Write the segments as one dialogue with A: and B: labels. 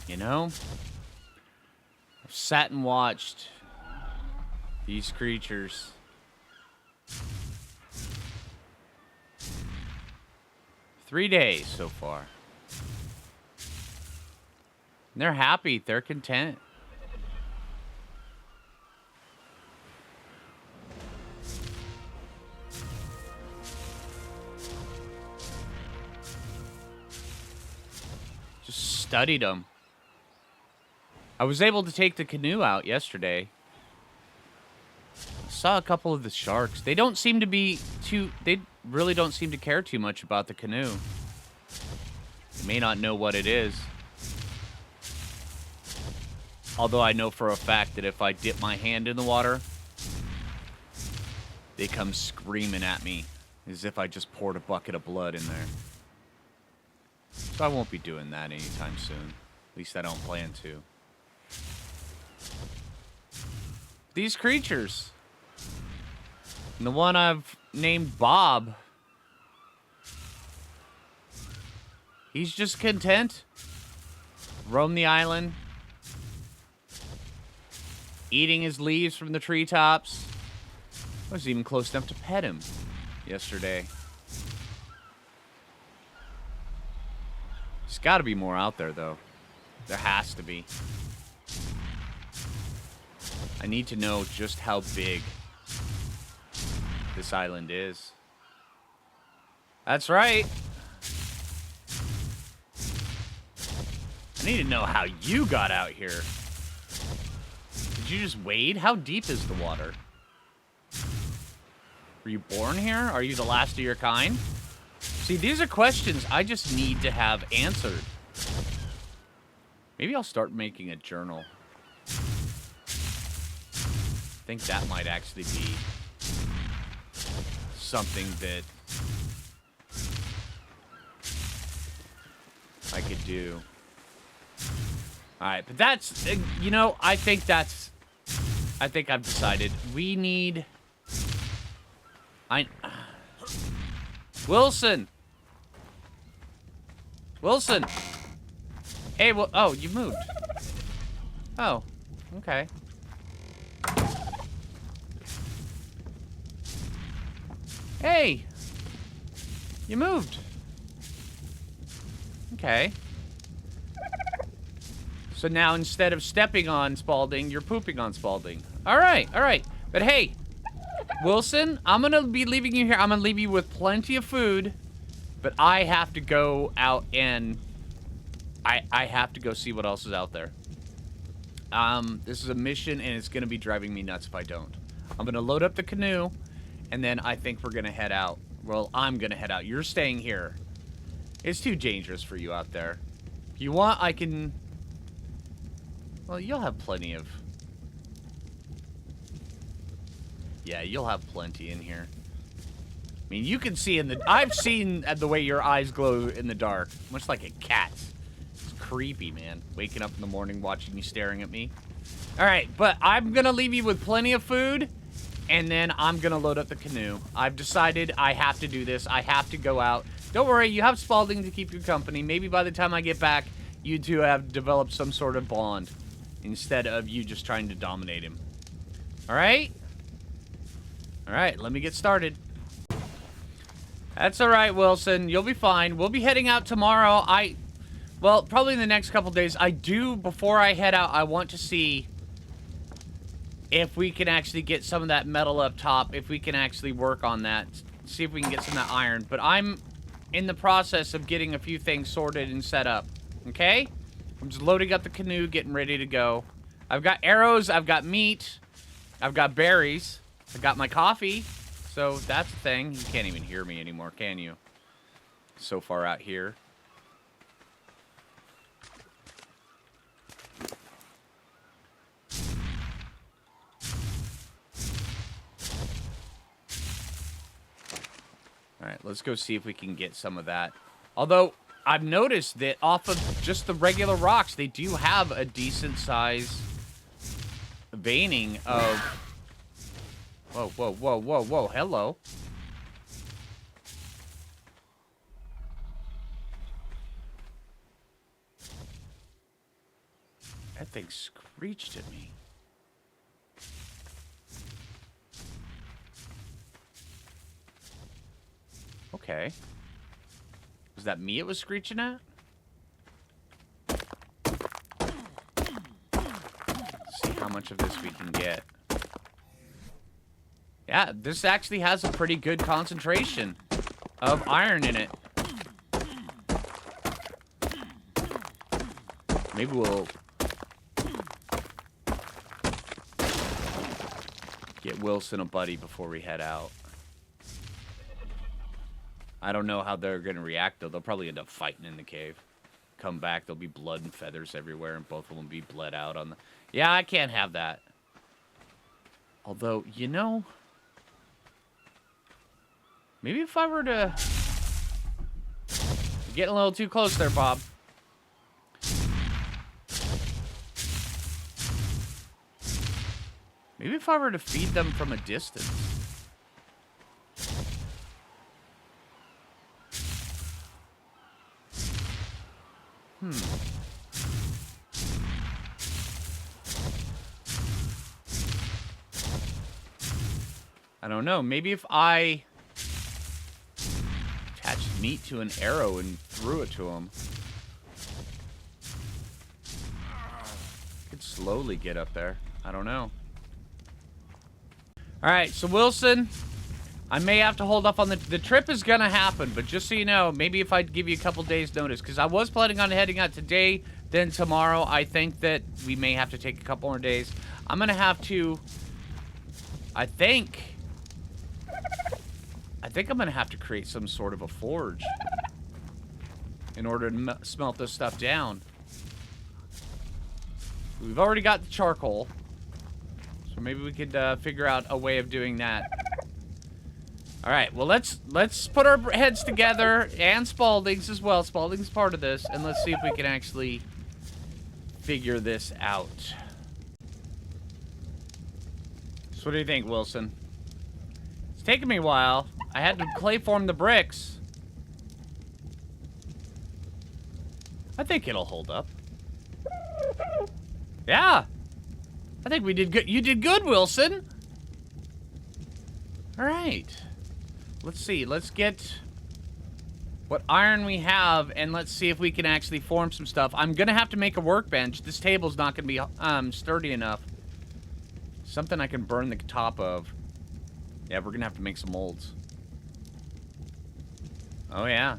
A: You know? I've sat and watched these creatures. Three days so far. And they're happy. They're content. Just studied them. I was able to take the canoe out yesterday. Saw a couple of the sharks. They don't seem to be too... They really don't seem to care too much about the canoe. They may not know what it is. Although I know for a fact that if I dip my hand in the water, they come screaming at me as if I just poured a bucket of blood in there. So I won't be doing that anytime soon. At least I don't plan to. These creatures. And the one I've named Bob. He's just content. Roam the island. Eating his leaves from the treetops. I was even close enough to pet him yesterday. There's got to be more out there, though. There has to be. I need to know just how big this island is. That's right. I need to know how you got out here. Did you just wade? How deep is the water? Were you born here? Are you the last of your kind? See, these are questions I just need to have answered. Maybe I'll start making a journal. I think that might actually be something that I could do. Alright, but that's, you know, I think I've decided. We need... Wilson! Wilson! Hey, well, oh, you moved. Oh, okay. Hey! You moved. Okay. So now instead of stepping on Spalding, you're pooping on Spalding. Alright, alright. But hey, Wilson, I'm gonna be leaving you here. I'm gonna leave you with plenty of food. But I have to go out and... I have to go see what else is out there. This is a mission, and it's gonna be driving me nuts if I don't. I'm gonna load up the canoe, and then I think we're gonna head out. Well, I'm gonna head out. You're staying here. It's too dangerous for you out there. If you want, I can... Well, you'll have plenty of... Yeah, you'll have plenty in here. I mean, you can see in the... I've seen the way your eyes glow in the dark. Much like a cat's. It's creepy, man. Waking up in the morning, watching you staring at me. Alright, but I'm gonna leave you with plenty of food. And then I'm gonna load up the canoe. I've decided I have to do this. I have to go out. Don't worry, you have Spalding to keep you company. Maybe by the time I get back, you two have developed some sort of bond. Instead of you just trying to dominate him. Alright? Alright, let me get started. That's alright, Wilson. You'll be fine. We'll be heading out tomorrow. Well, probably in the next couple days. Before I head out, I want to see if we can actually get some of that metal up top. If we can actually work on that. See if we can get some of that iron. But I'm in the process of getting a few things sorted and set up. Okay? I'm just loading up the canoe, getting ready to go. I've got arrows, I've got meat, I've got berries, I've got my coffee. So that's the thing. You can't even hear me anymore, can you? So far out here. Alright, let's go see if we can get some of that. Although... I've noticed that off of just the regular rocks, they do have a decent size veining of... Whoa, whoa, whoa, whoa, whoa, hello. Something screeched at me. Okay. Was that me it was screeching at? Let's see how much of this we can get. Yeah, this actually has a pretty good concentration of iron in it. Maybe we'll get Wilson a buddy before we head out. I don't know how they're going to react, though. They'll probably end up fighting in the cave. Come back, there'll be blood and feathers everywhere, and both of them will be bled out on the... Yeah, I can't have that. Although, you know... Maybe if I were to... You're getting a little too close there, Bob. Maybe if I were to feed them from a distance. I don't know. Maybe if I attached meat to an arrow and threw it to them, I could slowly get up there. I don't know. Alright, so Wilson, I may have to hold off on the trip is gonna happen, but just so you know, maybe if I give you a couple days notice, because I was planning on heading out today, then tomorrow. I think that we may have to take a couple more days. I'm gonna have to, I think I'm gonna have to create some sort of a forge in order to smelt this stuff down. We've already got the charcoal. So maybe we could figure out a way of doing that. All right, well, let's put our heads together, and Spaulding's as well. Spaulding's part of this, and let's see if we can actually figure this out. So what do you think, Wilson? It's taken me a while. I had to clay form the bricks. I think it'll hold up. Yeah. I think we did good. You did good, Wilson. All right. Let's see. Let's get what iron we have, and let's see if we can actually form some stuff. I'm going to have to make a workbench. This table's not going to be sturdy enough. Something I can burn the top of. Yeah, we're going to have to make some molds. Oh, yeah.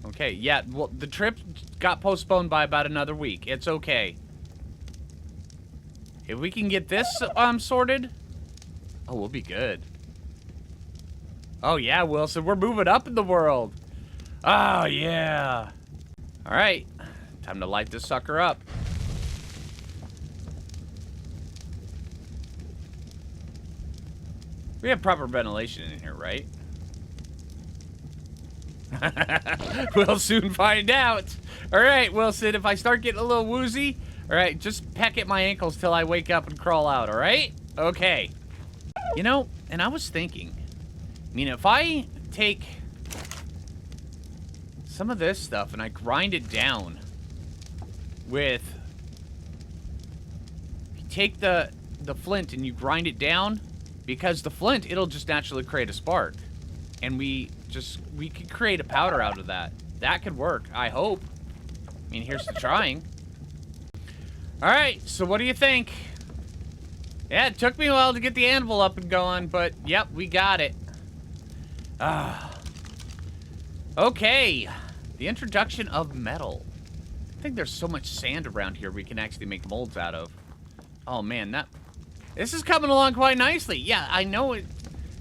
A: Okay, yeah. Well, the trip got postponed by about another week. It's okay. If we can get this sorted, oh, we'll be good. Oh, yeah, Wilson, we're moving up in the world. Oh, yeah. All right, time to light this sucker up. We have proper ventilation in here, right? We'll soon find out. All right, Wilson, if I start getting a little woozy, all right, just peck at my ankles till I wake up and crawl out, all right? Okay. You know, and I was thinking, I mean, if I take some of this stuff and I grind it down with, you take the flint and you grind it down, because the flint, it'll just naturally create a spark. And we could create a powder out of that. That could work, I hope. I mean, here's to trying. All right, so what do you think? Yeah, it took me a while to get the anvil up and going, but yep, we got it. Okay, the introduction of metal. I think there's so much sand around here we can actually make molds out of. Oh man, this is coming along quite nicely. Yeah, I know it.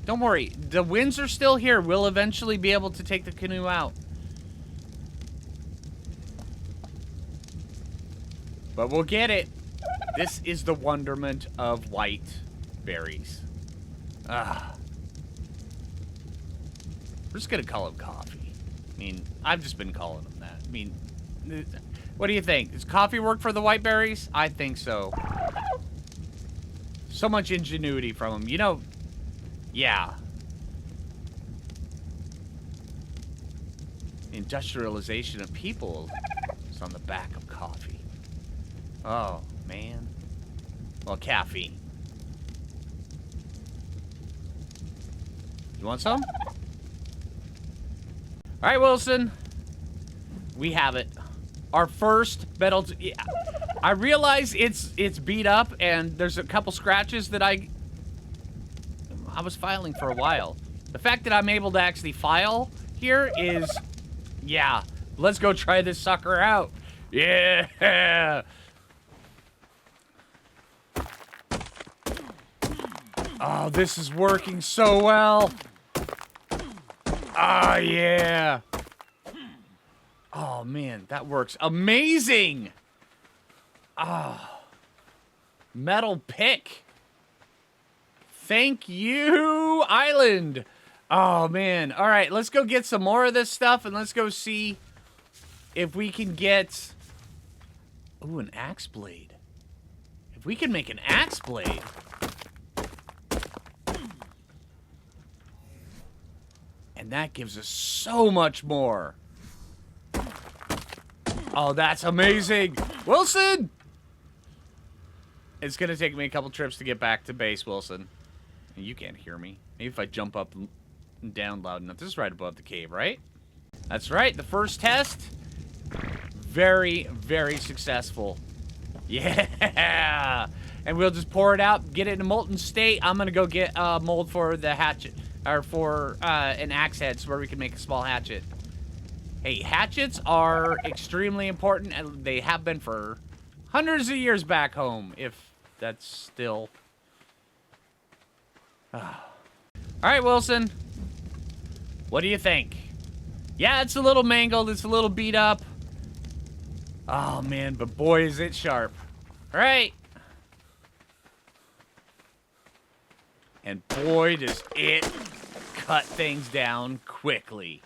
A: Don't worry, the winds are still here. We'll eventually be able to take the canoe out. But we'll get it. This is the wonderment of white berries. We're just gonna call them coffee. I mean, I've just been calling them that. I mean, what do you think? Does coffee work for the white berries? I think so. So much ingenuity from them. You know, yeah. Industrialization of people is on the back of coffee. Oh, man. Well, caffeine. You want some? All right, Wilson. We have it. Our first metal... Yeah. I realize it's beat up, and there's a couple scratches that I was filing for a while. The fact that I'm able to actually file here is... Yeah. Let's go try this sucker out. Yeah. Oh, this is working so well. Ah, yeah. Oh, man, that works amazing. Ah. Metal pick. Thank you, Island. Oh, man. All right, let's go get some more of this stuff, and let's go see if we can get... Ooh, an axe blade. If we can make an axe blade... And that gives us so much more. Oh, that's amazing. Wilson! It's going to take me a couple trips to get back to base, Wilson. You can't hear me. Maybe if I jump up and down loud enough. This is right above the cave, right? That's right. The first test. Very, very successful. Yeah! And we'll just pour it out, get it in a molten state. I'm going to go get a mold for the hatchet. Or for an axe head, so where we can make a small hatchet. Hey, hatchets are extremely important, and they have been for hundreds of years back home, if that's still... Alright, Wilson. What do you think? Yeah, it's a little mangled, it's a little beat up. Oh, man, but boy, is it sharp. Alright. And boy, does it cut things down quickly.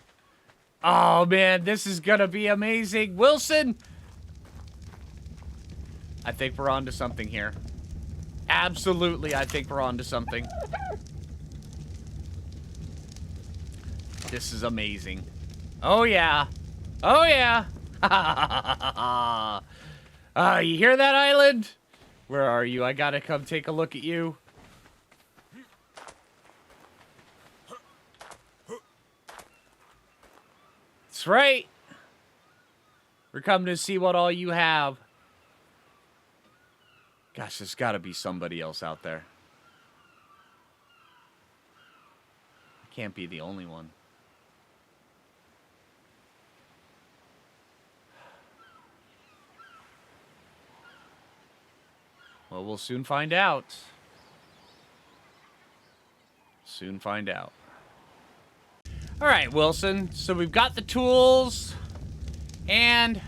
A: Oh, man, this is gonna be amazing. Wilson! I think we're onto something here. Absolutely, I think we're onto something. This is amazing. Oh, yeah. Oh, yeah. You hear that, Island? Where are you? I gotta come take a look at you. That's right. We're coming to see what all you have. Gosh, there's got to be somebody else out there. I can't be the only one. Well, we'll soon find out. Soon find out. All right, Wilson. So we've got the tools, and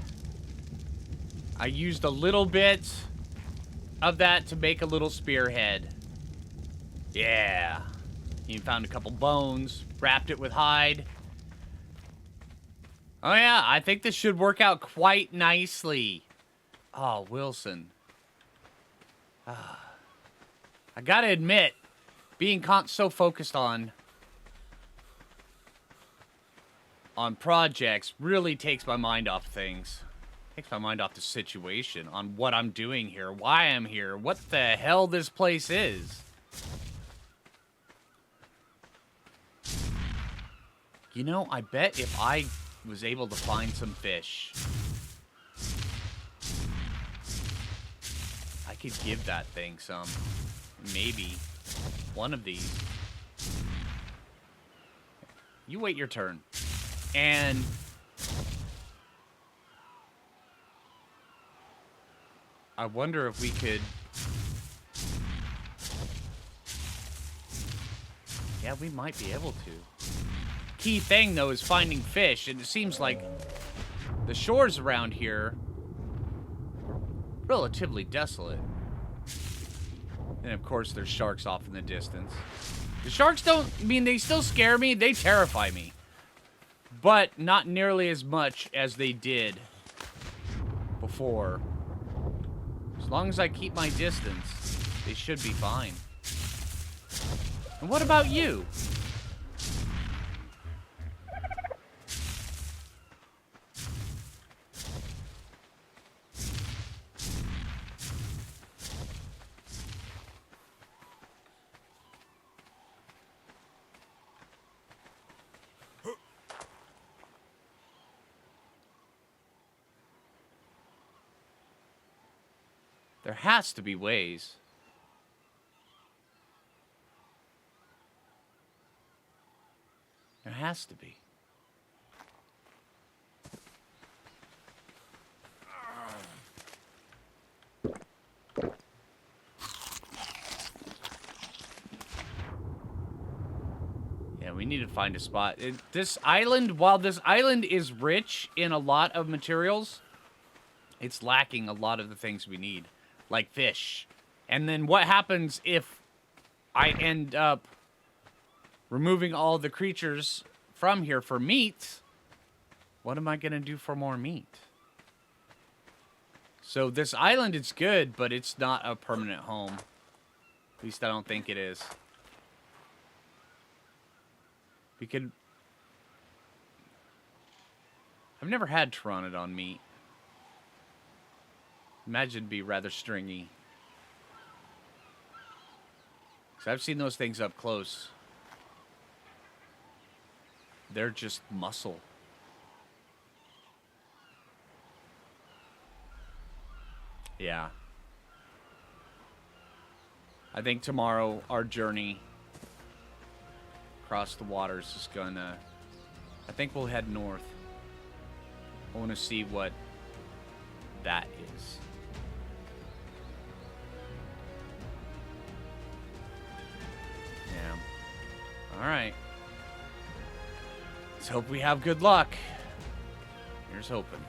A: I used a little bit of that to make a little spearhead. Yeah. You found a couple bones, wrapped it with hide. Oh, yeah, I think this should work out quite nicely. Oh, Wilson. I gotta admit, being so focused on projects really takes my mind off things. Takes my mind off the situation, on what I'm doing here, why I'm here, what the hell this place is. You know, I bet if I was able to find some fish, I could give that thing some. Maybe one of these. You wait your turn. And I wonder if we could... Yeah, we might be able to. Key thing, though, is finding fish. And it seems like the shores around here are relatively desolate. And, of course, there's sharks off in the distance. The sharks don't... I mean, they still scare me. They terrify me. But not nearly as much as they did before. As long as I keep my distance, they should be fine. And what about you? There has to be ways. There has to be. Yeah, we need to find a spot. This island, while this island is rich in a lot of materials, it's lacking a lot of the things we need, like fish. And then what happens if I end up removing all the creatures from here for meat? What am I going to do for more meat? So this island is good, but it's not a permanent home. At least I don't think it is. We could... I've never had pteranodon meat. Imagine it'd be rather stringy. So I've seen those things up close. They're just muscle. Yeah. I think tomorrow our journey across the waters is gonna... I think we'll head north. I want to see what that is. Yeah. Alright. Let's hope we have good luck. Here's hoping.